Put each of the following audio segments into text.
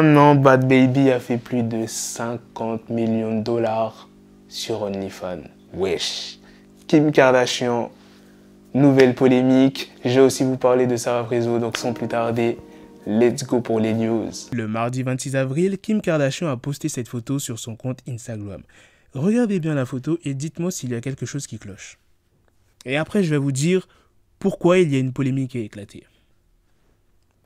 un an, Bhad Bhabie a fait plus de 50 millions de dollars sur OnlyFans. Wesh. Kim Kardashian, nouvelle polémique. Je vais aussi vous parler de Sarah Frézou, donc sans plus tarder, let's go pour les news. Le mardi 26 avril, Kim Kardashian a posté cette photo sur son compte Instagram. Regardez bien la photo et dites-moi s'il y a quelque chose qui cloche. Et après, je vais vous dire pourquoi il y a une polémique qui a éclaté.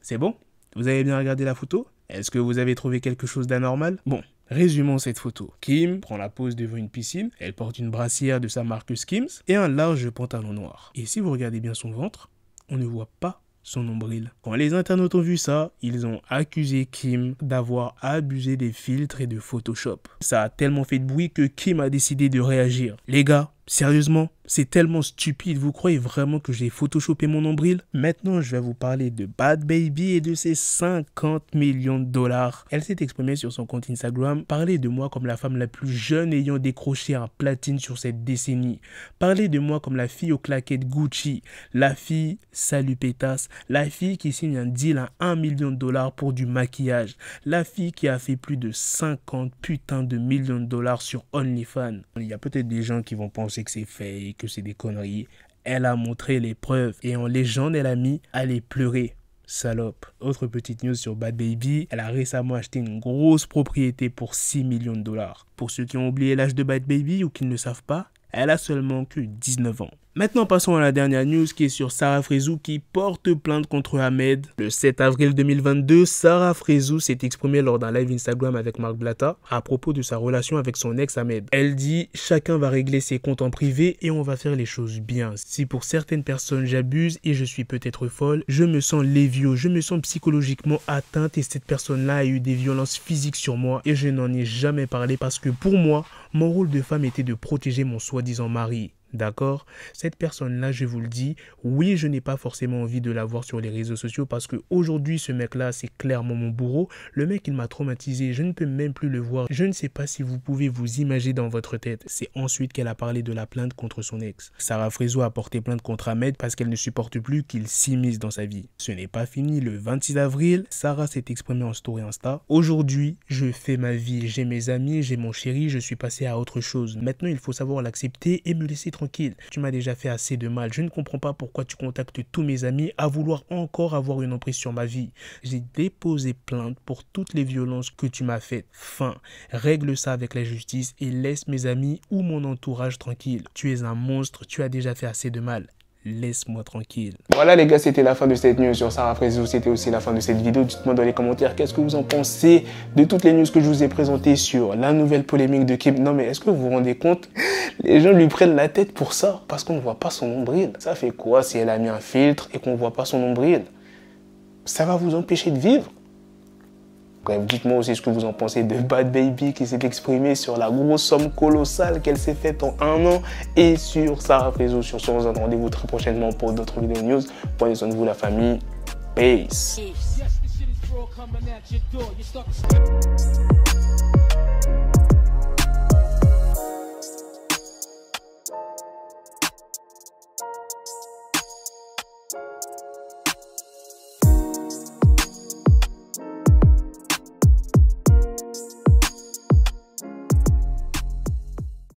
C'est bon? Vous avez bien regardé la photo? Est-ce que vous avez trouvé quelque chose d'anormal? Bon, résumons cette photo. Kim prend la pose devant une piscine, elle porte une brassière de sa marque Skims et un large pantalon noir. Et si vous regardez bien son ventre, on ne voit pas son nombril. Quand les internautes ont vu ça, ils ont accusé Kim d'avoir abusé des filtres et de Photoshop. Ça a tellement fait de bruit que Kim a décidé de réagir. Les gars, sérieusement, c'est tellement stupide. Vous croyez vraiment que j'ai photoshopé mon nombril? Maintenant, je vais vous parler de Bhad Bhabie et de ses 50 millions de dollars. Elle s'est exprimée sur son compte Instagram, parler de moi comme la femme la plus jeune ayant décroché un platine sur cette décennie. Parler de moi comme la fille aux claquettes Gucci, la fille, salut pétasse, la fille qui signe un deal à 1 million de dollars pour du maquillage, la fille qui a fait plus de 50 putains de millions de dollars sur OnlyFans. Il y a peut-être des gens qui vont penser que c'est fake, que c'est des conneries. Elle a montré les preuves et en légende elle a mis « Allez pleurer, salope ». Autre petite news sur Bhad Bhabie, elle a récemment acheté une grosse propriété pour 6 millions de dollars. Pour ceux qui ont oublié l'âge de Bhad Bhabie ou qui ne le savent pas, elle a seulement que 19 ans. Maintenant, passons à la dernière news qui est sur Sarah Frézou qui porte plainte contre Ahmed. Le 7 avril 2022, Sarah Frézou s'est exprimée lors d'un live Instagram avec Marc Blatta à propos de sa relation avec son ex Ahmed. Elle dit « Chacun va régler ses comptes en privé et on va faire les choses bien. Si pour certaines personnes j'abuse et je suis peut-être folle, je me sens lévio, je me sens psychologiquement atteinte et cette personne-là a eu des violences physiques sur moi et je n'en ai jamais parlé parce que pour moi, mon rôle de femme était de protéger mon soi-disant mari. » D'accord? Cette personne-là, je vous le dis, oui, je n'ai pas forcément envie de la voir sur les réseaux sociaux parce qu'aujourd'hui, ce mec-là, c'est clairement mon bourreau. Le mec, il m'a traumatisé. Je ne peux même plus le voir. Je ne sais pas si vous pouvez vous imaginer dans votre tête. C'est ensuite qu'elle a parlé de la plainte contre son ex. Sarah Frézou a porté plainte contre Ahmed parce qu'elle ne supporte plus qu'il s'immisce dans sa vie. Ce n'est pas fini. Le 26 avril, Sarah s'est exprimée en story Insta. Aujourd'hui, je fais ma vie. J'ai mes amis, j'ai mon chéri. Je suis passé à autre chose. Maintenant, il faut savoir l'accepter et me laisser tranquille. Tu m'as déjà fait assez de mal. Je ne comprends pas pourquoi tu contactes tous mes amis à vouloir encore avoir une emprise sur ma vie. J'ai déposé plainte pour toutes les violences que tu m'as faites. Fin. Règle ça avec la justice et laisse mes amis ou mon entourage tranquille. Tu es un monstre. Tu as déjà fait assez de mal. Laisse-moi tranquille. Voilà les gars, c'était la fin de cette news sur Sarah Frézou. C'était aussi la fin de cette vidéo. Dites-moi dans les commentaires qu'est-ce que vous en pensez de toutes les news que je vous ai présentées sur la nouvelle polémique de Kim. Non mais est-ce que vous vous rendez compte? Les gens lui prennent la tête pour ça parce qu'on ne voit pas son nombril. Ça fait quoi si elle a mis un filtre et qu'on ne voit pas son nombril? Ça va vous empêcher de vivre? Bref, dites-moi aussi ce que vous en pensez de Bhad Bhabie qui s'est exprimé sur la grosse somme colossale qu'elle s'est faite en un an et sur Sarah Frézou. Sur ce, on se donne rendez-vous très prochainement pour d'autres vidéos news. Prenez soin de vous la famille. Peace.